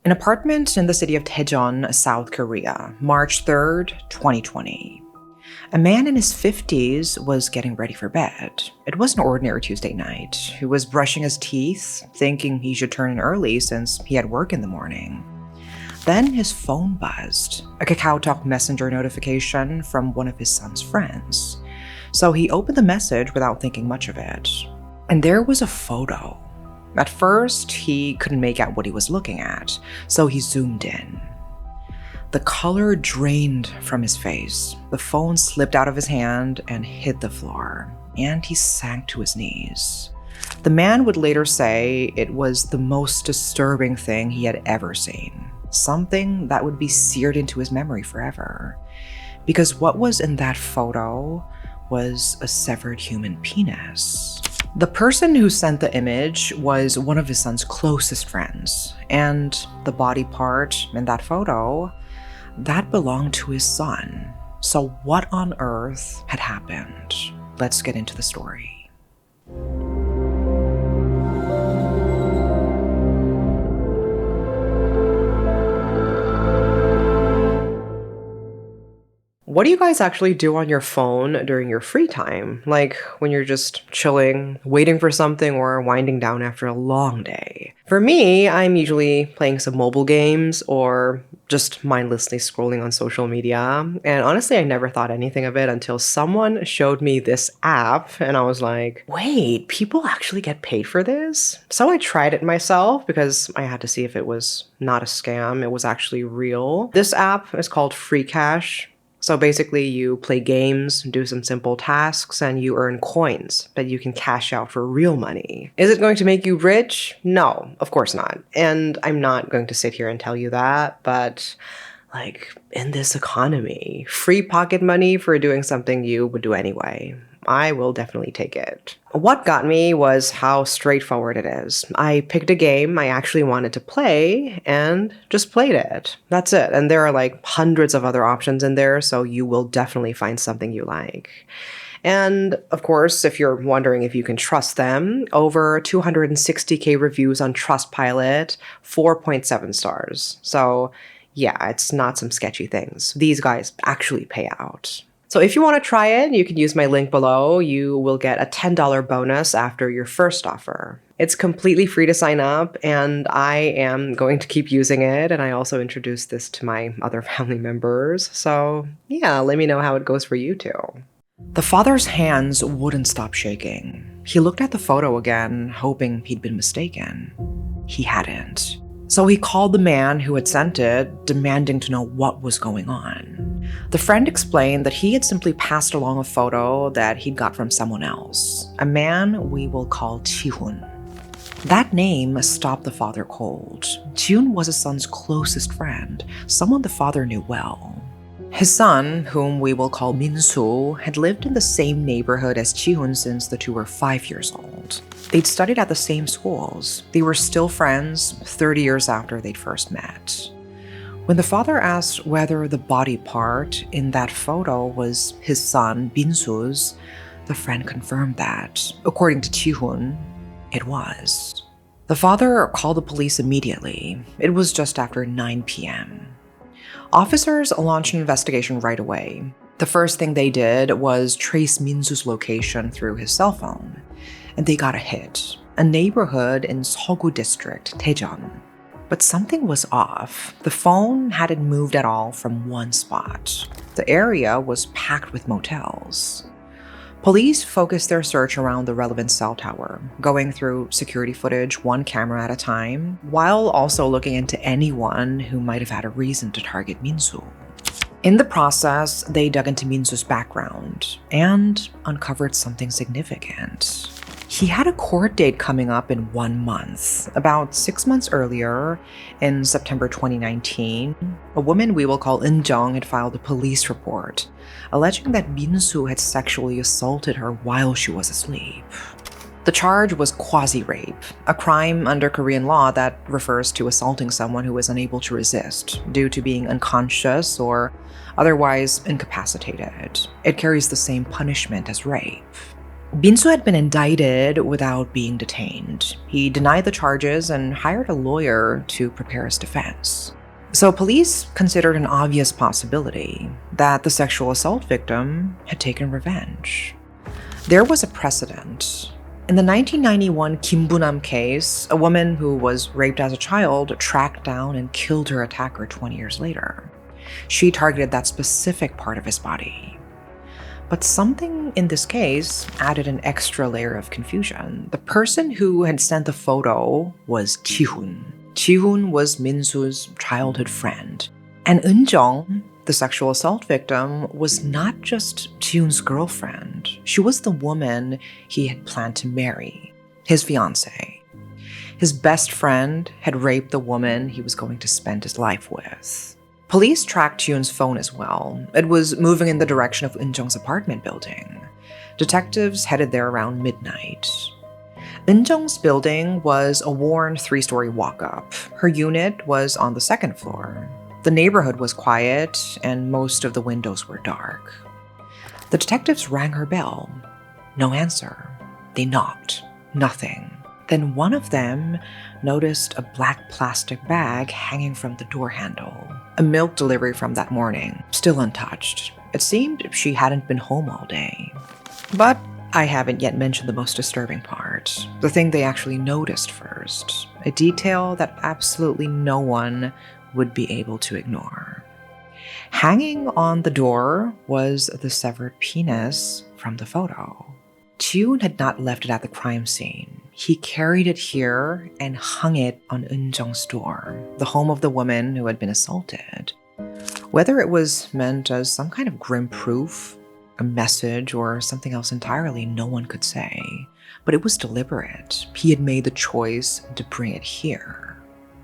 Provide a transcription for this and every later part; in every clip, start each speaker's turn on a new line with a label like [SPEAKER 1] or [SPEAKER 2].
[SPEAKER 1] An apartment in the city of Daejeon, South Korea, March 3rd, 2020. A man in his 50s was getting ready for bed. It was an ordinary Tuesday night. He was brushing his teeth, thinking he should turn in early since he had work in the morning. Then his phone buzzed, a KakaoTalk Messenger notification from one of his son's friends. So he opened the message without thinking much of it. And there was a photo. At first, he couldn't make out what he was looking at, so he zoomed in. The color drained from his face. The phone slipped out of his hand and hit the floor, and he sank to his knees. The man would later say it was the most disturbing thing he had ever seen, something that would be seared into his memory forever. Because what was in that photo was a severed human penis. The person who sent the image was one of his son's closest friends, and the body part in that photo, that belonged to his son. So what on earth had happened? Let's get into the story. What do you guys actually do on your phone during your free time? Like when you're just chilling, waiting for something, or winding down after a long day? For me, I'm usually playing some mobile games or just mindlessly scrolling on social media. And honestly, I never thought anything of it until someone showed me this app and I was like, wait, people actually get paid for this? So I tried it myself because I had to see if it was not a scam, it was actually real. This app is called FreeCash. So basically you play games, do some simple tasks, and you earn coins that you can cash out for real money. Is it going to make you rich? No, of course not. And I'm not going to sit here and tell you that, but like in this economy, free pocket money for doing something you would do anyway. I will definitely take it. What got me was how straightforward it is. I picked a game I actually wanted to play and just played it. That's it. And there are like hundreds of other options in there, so you will definitely find something you like. And of course, if you're wondering if you can trust them, over 260K reviews on Trustpilot, 4.7 stars. So yeah, it's not some sketchy things. These guys actually pay out. So if you want to try it, you can use my link below. You will get a $10 bonus after your first offer. It's completely free to sign up, and I am going to keep using it. And I also introduced this to my other family members. So yeah, let me know how it goes for you too. The father's hands wouldn't stop shaking. He looked at the photo again, hoping he'd been mistaken. He hadn't. So he called the man who had sent it, demanding to know what was going on. The friend explained that he had simply passed along a photo that he'd got from someone else, a man we will call Ji-hoon. That name stopped the father cold. Ji-hoon was his son's closest friend, someone the father knew well. His son, whom we will call Min-soo, had lived in the same neighborhood as Ji-hoon since the two were 5 years old. They'd studied at the same schools. They were still friends 30 years after they'd first met. When the father asked whether the body part in that photo was his son, Bin-soo's, the friend confirmed that, according to Ji-hoon, it was. The father called the police immediately. It was just after 9 p.m. Officers launched an investigation right away. The first thing they did was trace Min-soo's location through his cell phone. And they got a hit, a neighborhood in Seogu District, Daejeon. But something was off. The phone hadn't moved at all from one spot. The area was packed with motels. Police focused their search around the relevant cell tower, going through security footage one camera at a time, while also looking into anyone who might have had a reason to target Min-soo. In the process, they dug into Min-soo's background and uncovered something significant. He had a court date coming up in 1 month. About 6 months earlier, in September 2019, a woman we will call In-jung had filed a police report, alleging that Min-soo had sexually assaulted her while she was asleep. The charge was quasi-rape, a crime under Korean law that refers to assaulting someone who is unable to resist due to being unconscious or otherwise incapacitated. It carries the same punishment as rape. Binsu had been indicted without being detained. He denied the charges and hired a lawyer to prepare his defense. So police considered an obvious possibility that the sexual assault victim had taken revenge. There was a precedent. In the 1991 Kim Bu-nam case, a woman who was raped as a child tracked down and killed her attacker 20 years later. She targeted that specific part of his body. But something in this case added an extra layer of confusion. The person who had sent the photo was Ji-hoon. Ji-hoon was Min-soo's childhood friend. And Eun-jung, the sexual assault victim, was not just Ji-hoon's girlfriend. She was the woman he had planned to marry, his fiancée. His best friend had raped the woman he was going to spend his life with. Police tracked Ji-hoon's phone as well. It was moving in the direction of Eun-jung's apartment building. Detectives headed there around midnight. Eun-jung's building was a worn 3-story walk-up. Her unit was on the 2nd floor. The neighborhood was quiet, and most of the windows were dark. The detectives rang her bell. No answer. They knocked. Nothing. Then one of them noticed a black plastic bag hanging from the door handle. A milk delivery from that morning, still untouched. It seemed she hadn't been home all day. But I haven't yet mentioned the most disturbing part, the thing they actually noticed first, a detail that absolutely no one would be able to ignore. Hanging on the door was the severed penis from the photo. Ji-hoon had not left it at the crime scene. He carried it here and hung it on Eun-jung's door, the home of the woman who had been assaulted. Whether it was meant as some kind of grim proof, a message, or something else entirely, no one could say. But it was deliberate. He had made the choice to bring it here.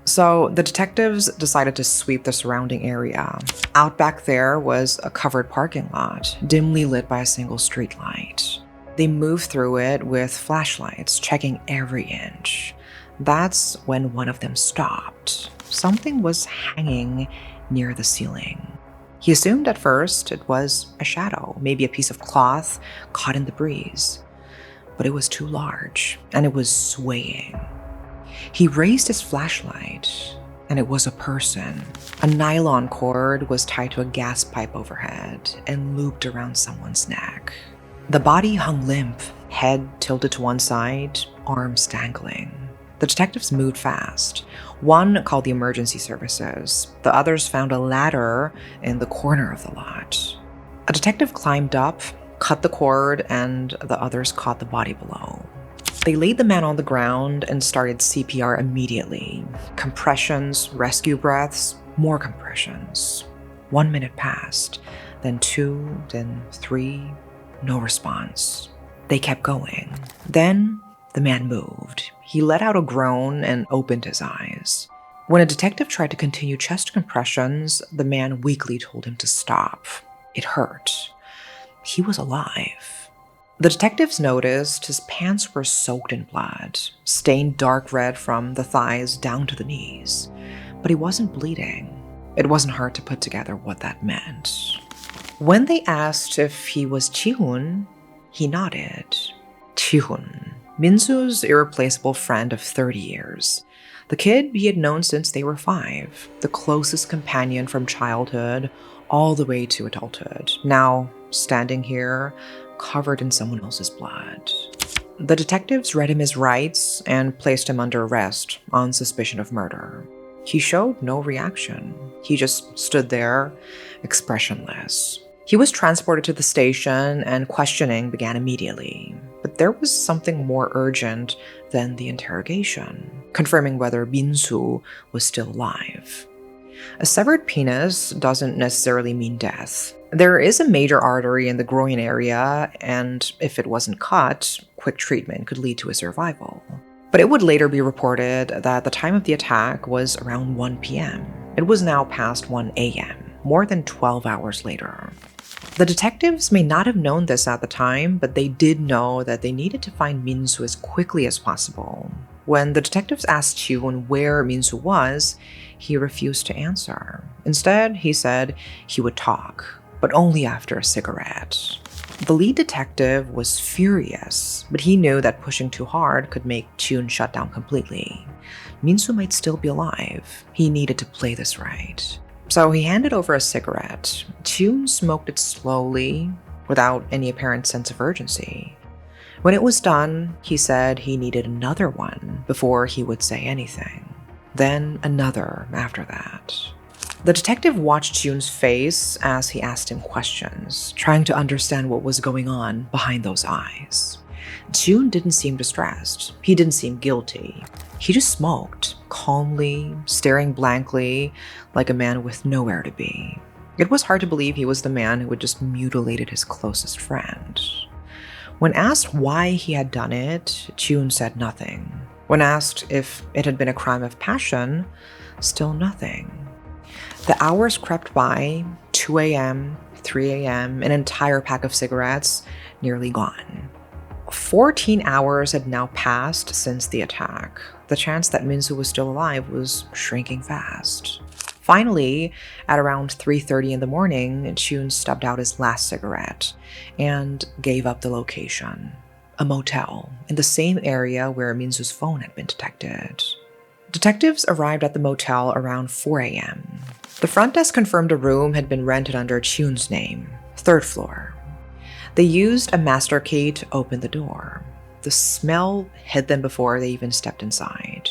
[SPEAKER 1] So the detectives decided to sweep the surrounding area. Out back there was a covered parking lot, dimly lit by a single streetlight. They moved through it with flashlights, checking every inch. That's when one of them stopped. Something was hanging near the ceiling. He assumed at first it was a shadow, maybe a piece of cloth caught in the breeze. But it was too large, and it was swaying. He raised his flashlight, and it was a person. A nylon cord was tied to a gas pipe overhead and looped around someone's neck. The body hung limp, head tilted to one side, arms dangling. The detectives moved fast. One called the emergency services. The others found a ladder in the corner of the lot. A detective climbed up, cut the cord, and the others caught the body below. They laid the man on the ground and started CPR immediately. Compressions, rescue breaths, more compressions. 1 minute passed, then 2, then 3, no response. They kept going. Then the man moved. He let out a groan and opened his eyes. When a detective tried to continue chest compressions, the man weakly told him to stop. It hurt. He was alive. The detectives noticed his pants were soaked in blood, stained dark red from the thighs down to the knees. But he wasn't bleeding. It wasn't hard to put together what that meant. When they asked if he was Ji-hoon, he nodded. Ji-hoon, Min-soo's irreplaceable friend of 30 years. The kid he had known since they were 5, the closest companion from childhood all the way to adulthood, now standing here, covered in someone else's blood. The detectives read him his rights and placed him under arrest on suspicion of murder. He showed no reaction. He just stood there, expressionless. He was transported to the station and questioning began immediately. But there was something more urgent than the interrogation, confirming whether Min-soo was still alive. A severed penis doesn't necessarily mean death. There is a major artery in the groin area, and if it wasn't cut, quick treatment could lead to a survival. But it would later be reported that the time of the attack was around 1 p.m. It was now past 1 a.m., more than 12 hours later. The detectives may not have known this at the time, but they did know that they needed to find Min-soo as quickly as possible. When the detectives asked Ji-hoon where Min-soo was, he refused to answer. Instead, he said he would talk, but only after a cigarette. The lead detective was furious, but he knew that pushing too hard could make Chun shut down completely. Minsu might still be alive. He needed to play this right. So he handed over a cigarette. Chun smoked it slowly, without any apparent sense of urgency. When it was done, he said he needed another one before he would say anything. Then another after that. The detective watched Chun's face as he asked him questions, trying to understand what was going on behind those eyes. Chun didn't seem distressed. He didn't seem guilty. He just smoked, calmly, staring blankly, like a man with nowhere to be. It was hard to believe he was the man who had just mutilated his closest friend. When asked why he had done it, Chun said nothing. When asked if it had been a crime of passion, still nothing. The hours crept by, 2 a.m., 3 a.m., an entire pack of cigarettes, nearly gone. 14 hours had now passed since the attack. The chance that Minsu was still alive was shrinking fast. Finally, at around 3:30 in the morning, Chun stubbed out his last cigarette and gave up the location. A motel in the same area where Minsu's phone had been detected. Detectives arrived at the motel around 4 a.m. The front desk confirmed a room had been rented under Chun's name, 3rd floor. They used a master key to open the door. The smell hid them before they even stepped inside.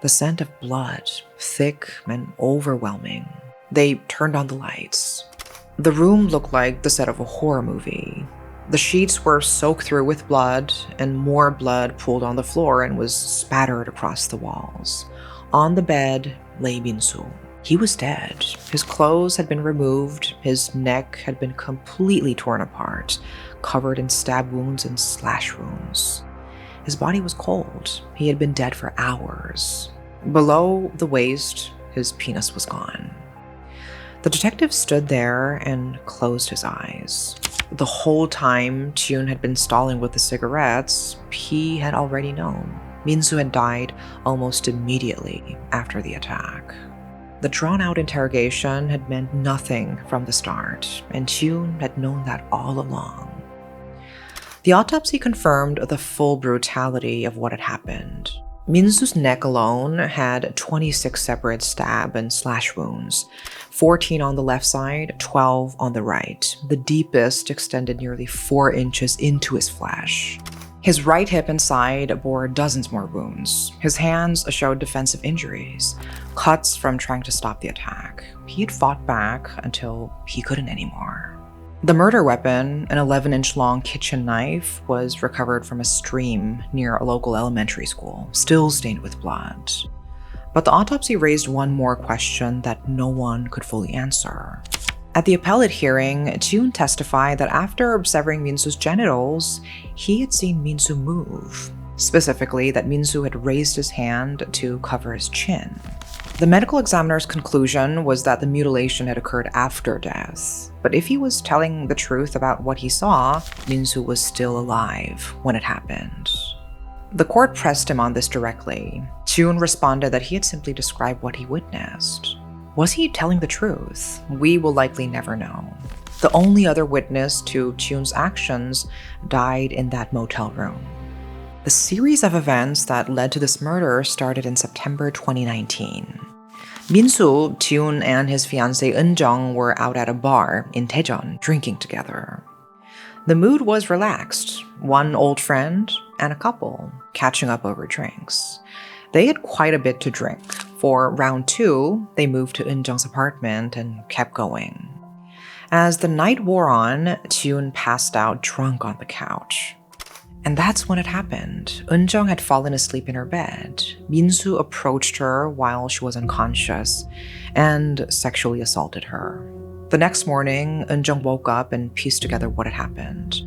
[SPEAKER 1] The scent of blood, thick and overwhelming. They turned on the lights. The room looked like the set of a horror movie. The sheets were soaked through with blood, and more blood pooled on the floor and was spattered across the walls. On the bed lay Minsu. He was dead. His clothes had been removed. His neck had been completely torn apart, covered in stab wounds and slash wounds. His body was cold. He had been dead for hours. Below the waist, his penis was gone. The detective stood there and closed his eyes. The whole time Chun had been stalling with the cigarettes, he had already known. Minsu had died almost immediately after the attack. The drawn-out interrogation had meant nothing from the start, and Chun had known that all along. The autopsy confirmed the full brutality of what had happened. Minsu's neck alone had 26 separate stab and slash wounds, 14 on the left side, 12 on the right. The deepest extended nearly 4 inches into his flesh. His right hip and side bore dozens more wounds. His hands showed defensive injuries, cuts from trying to stop the attack. He had fought back until he couldn't anymore. The murder weapon, an 11-inch long kitchen knife, was recovered from a stream near a local elementary school, still stained with blood. But the autopsy raised one more question that no one could fully answer. At the appellate hearing, Chun testified that after severing Minsu's genitals, he had seen Minsu move. Specifically, that Minsu had raised his hand to cover his chin. The medical examiner's conclusion was that the mutilation had occurred after death. But if he was telling the truth about what he saw, Minsu was still alive when it happened. The court pressed him on this directly. Chun responded that he had simply described what he witnessed. Was he telling the truth? We will likely never know. The only other witness to Chun's actions died in that motel room. The series of events that led to this murder started in September 2019. Minsu, Chun, and his fiancée Eunjung were out at a bar in Daejeon drinking together. The mood was relaxed, one old friend and a couple catching up over drinks. They had quite a bit to drink. For round 2, they moved to Eunjung's apartment and kept going. As the night wore on, Chun passed out drunk on the couch. And that's when it happened. Eunjung had fallen asleep in her bed. Minsu approached her while she was unconscious and sexually assaulted her. The next morning, Eunjung woke up and pieced together what had happened.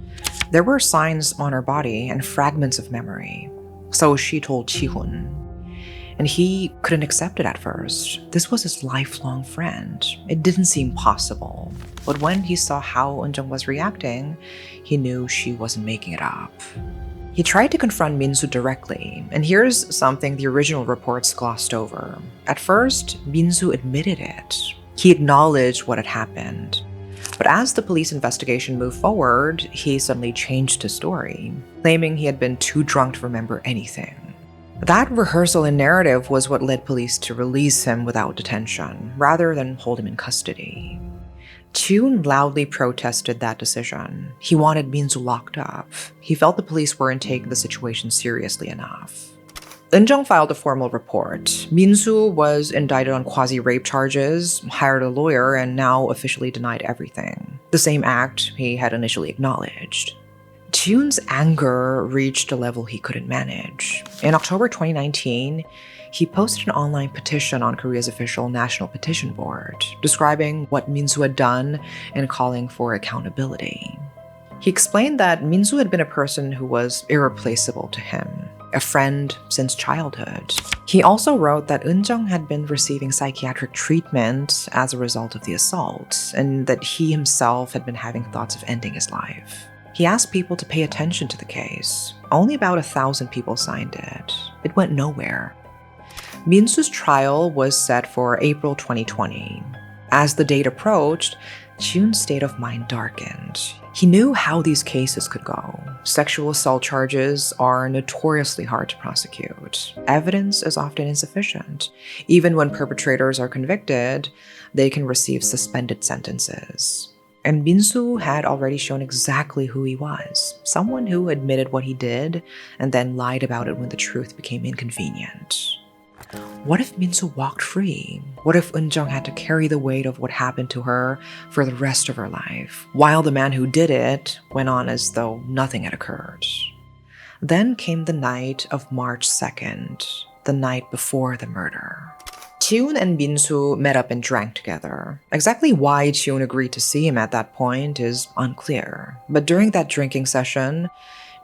[SPEAKER 1] There were signs on her body and fragments of memory. So she told Ji-hoon. And he couldn't accept it at first. This was his lifelong friend. It didn't seem possible. But when he saw how Eunjung was reacting, he knew she wasn't making it up. He tried to confront Minsu directly, and here's something the original reports glossed over. At first, Minsu admitted it. He acknowledged what had happened. But But as the police investigation moved forward, he suddenly changed his story, claiming he had been too drunk to remember anything. That rehearsal in narrative was what led police to release him without detention, rather than hold him in custody. Chun loudly protested that decision. He wanted Minsu locked up. He felt the police weren't taking the situation seriously enough. Eunjung filed a formal report. Minsu was indicted on quasi-rape charges, hired a lawyer, and now officially denied everything. The same act he had initially acknowledged. Chun's anger reached a level he couldn't manage. In October 2019, he posted an online petition on Korea's official National Petition Board, describing what Minsu had done and calling for accountability. He explained that Minsu had been a person who was irreplaceable to him, a friend since childhood. He also wrote that Eunjung had been receiving psychiatric treatment as a result of the assault, and that he himself had been having thoughts of ending his life. He asked people to pay attention to the case. Only about 1,000 people signed it. It went nowhere. Minsu's trial was set for April 2020. As the date approached, Chun's state of mind darkened. He knew how these cases could go. Sexual assault charges are notoriously hard to prosecute. Evidence is often insufficient. Even when perpetrators are convicted, they can receive suspended sentences. And Minsu had already shown exactly who he was, someone who admitted what he did and then lied about it when the truth became inconvenient. What if Minsu walked free? What if Eunjung had to carry the weight of what happened to her for the rest of her life, while the man who did it went on as though nothing had occurred? Then came the night of March 2nd, the night before the murder. Chun and Minsu met up and drank together. Exactly why Chun agreed to see him at that point is unclear, but during that drinking session,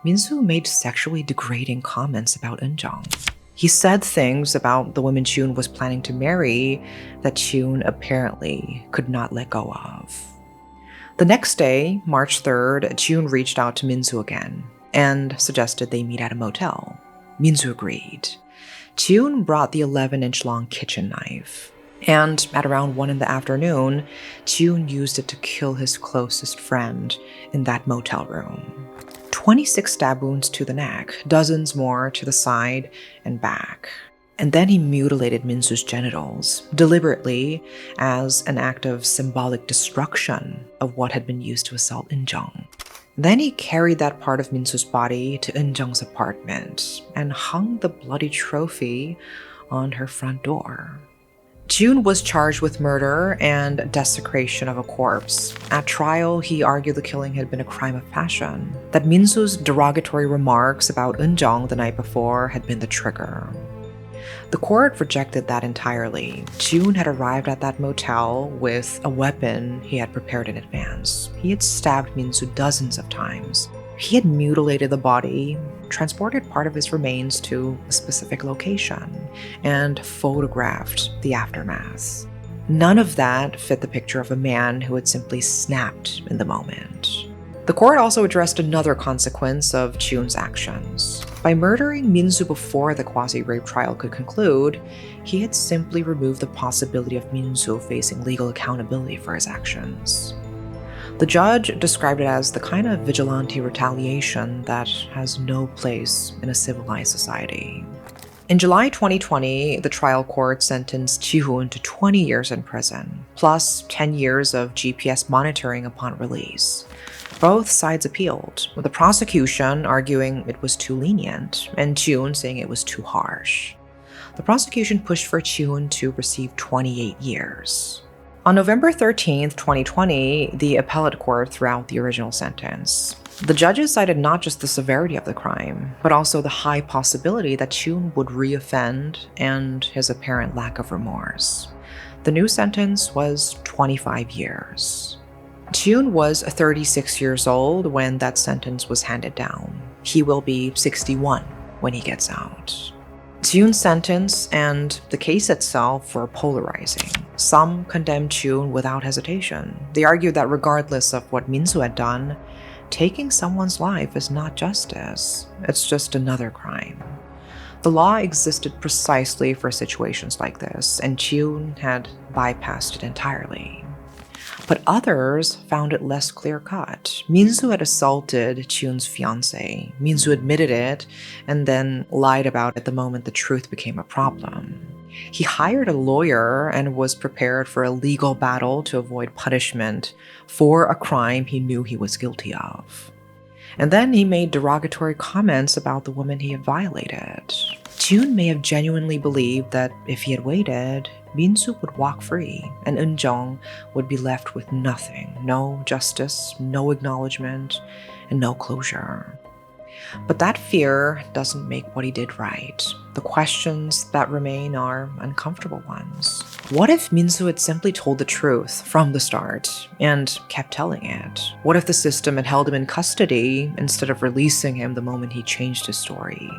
[SPEAKER 1] Minsu made sexually degrading comments about Eunjung. He said things about the woman Chun was planning to marry that Chun apparently could not let go of. The next day, March 3rd, Chun reached out to Minsu again and suggested they meet at a motel. Minsu agreed. Chun brought the 11-inch long kitchen knife, and at around 1 in the afternoon, Chun used it to kill his closest friend in that motel room. 26 stab wounds to the neck, dozens more to the side and back. And then he mutilated Minsu's genitals, deliberately, as an act of symbolic destruction of what had been used to assault Eunjung. Then he carried that part of Minsu's body to Eunjung's apartment and hung the bloody trophy on her front door. Chun was charged with murder and desecration of a corpse. At trial, he argued the killing had been a crime of passion, that Minsu's derogatory remarks about Eunjung the night before had been the trigger. The court rejected that entirely. Chun had arrived at that motel with a weapon he had prepared in advance. He had stabbed Minsu dozens of times. He had mutilated the body, transported part of his remains to a specific location, and photographed the aftermath. None of that fit the picture of a man who had simply snapped in the moment. The court also addressed another consequence of Chun's actions. By murdering Minsu before the quasi-rape trial could conclude, he had simply removed the possibility of Minsu facing legal accountability for his actions. The judge described it as the kind of vigilante retaliation that has no place in a civilized society. In July 2020, the trial court sentenced Ji-hoon to 20 years in prison, plus 10 years of GPS monitoring upon release. Both sides appealed, with the prosecution arguing it was too lenient, and Ji-hoon saying it was too harsh. The prosecution pushed for Ji-hoon to receive 28 years. On November 13, 2020, the appellate court threw out the original sentence. The judges cited not just the severity of the crime, but also the high possibility that Chun would reoffend and his apparent lack of remorse. The new sentence was 25 years. Chun was 36 years old when that sentence was handed down. He will be 61 when he gets out. Chun's sentence and the case itself were polarizing. Some condemned Chun without hesitation. They argued that regardless of what Minsu had done, taking someone's life is not justice. It's just another crime. The law existed precisely for situations like this, and Chun had bypassed it entirely. But others found it less clear-cut. Minsu had assaulted Chun's fiancée. Minsu admitted it and then lied about it the moment the truth became a problem. He hired a lawyer and was prepared for a legal battle to avoid punishment for a crime he knew he was guilty of. And then he made derogatory comments about the woman he had violated. Chun may have genuinely believed that if he had waited, Minsu would walk free, and Eunjung would be left with nothing, no justice, no acknowledgement, and no closure. But that fear doesn't make what he did right. The questions that remain are uncomfortable ones. What if Minsu had simply told the truth from the start and kept telling it? What if the system had held him in custody instead of releasing him the moment he changed his story?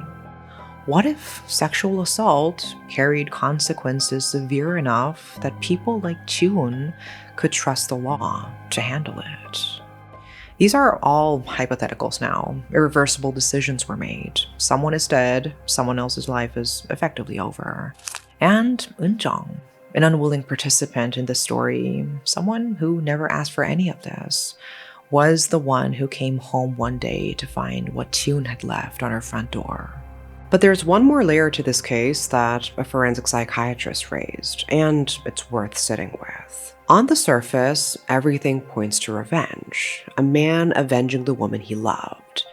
[SPEAKER 1] What if sexual assault carried consequences severe enough that people like Chun could trust the law to handle it? These are all hypotheticals now. Irreversible decisions were made. Someone is dead, someone else's life is effectively over. And Eunjung, an unwilling participant in the story, someone who never asked for any of this, was the one who came home one day to find what Chun had left on her front door. But there's one more layer to this case that a forensic psychiatrist raised, and it's worth sitting with. On the surface, everything points to revenge, a man avenging the woman he loved.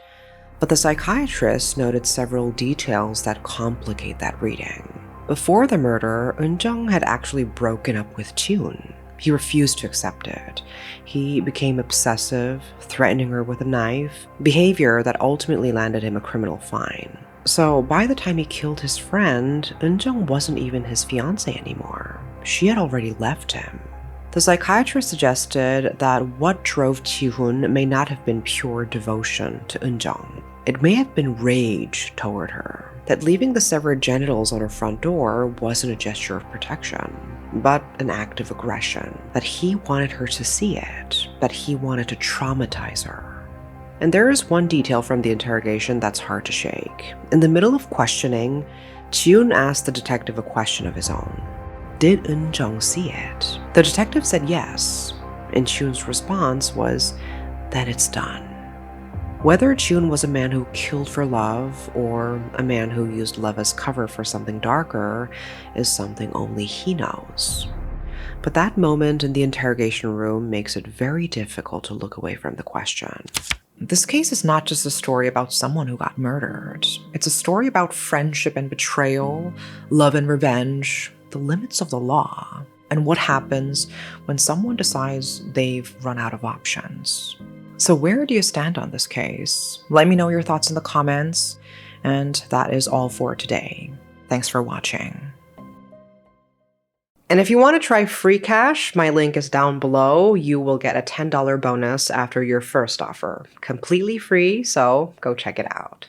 [SPEAKER 1] But the psychiatrist noted several details that complicate that reading. Before the murder, Eunjung had actually broken up with Chun. He refused to accept it. He became obsessive, threatening her with a knife, behavior that ultimately landed him a criminal fine. So by the time he killed his friend, Eunjung wasn't even his fiancée anymore. She had already left him. The psychiatrist suggested that what drove Ji-hoon may not have been pure devotion to Eunjung. It may have been rage toward her, that leaving the severed genitals on her front door wasn't a gesture of protection, but an act of aggression, that he wanted her to see it, that he wanted to traumatize her. And there is one detail from the interrogation that's hard to shake. In the middle of questioning, Ji-hoon asked the detective a question of his own. Did Eunjung see it? The detective said yes, and Chun's response was that it's done. Whether Chun was a man who killed for love or a man who used love as cover for something darker is something only he knows. But that moment in the interrogation room makes it very difficult to look away from the question. This case is not just a story about someone who got murdered. It's a story about friendship and betrayal, love and revenge, the limits of the law, and what happens when someone decides they've run out of options. So where do you stand on this case? Let me know your thoughts in the comments, and that is all for today. Thanks for watching. And if you want to try FreeCash, my link is down below. You will get a $10 bonus after your first offer. Completely free, so go check it out.